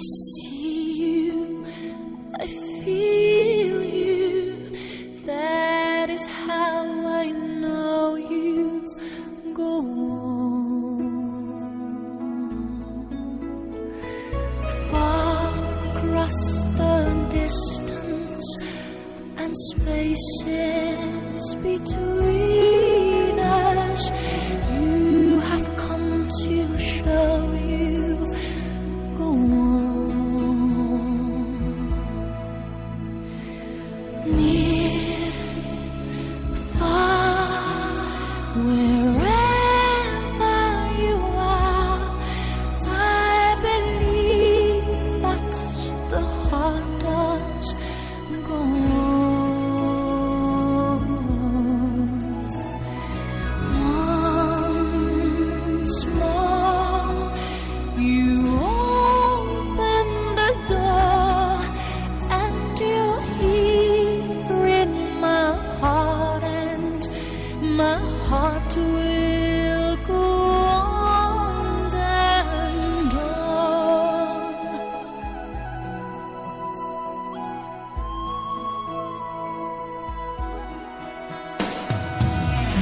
see you, I feel you. That is how I know you. Go on. Far across the distance and spaces between us, you have come to show you. Go on. Near, far, wherever you are, I believe that the heart does. Go on. Once more, you open the door, and you hear in my heart, and my heart will go on and on.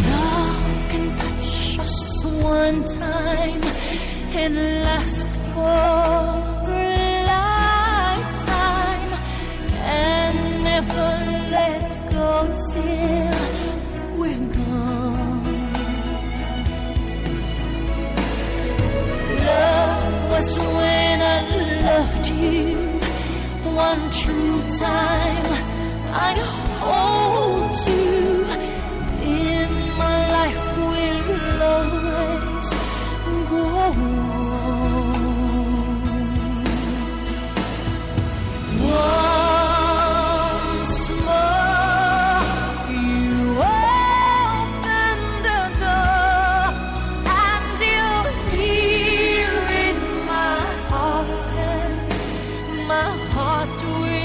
Love can touch us one time and last for a lifetime, and never let go till we're gone. Love was when I loved you one true time. I hold you in my life, will always go on. Once more, you open the door, and you hear in my heart, and my heart will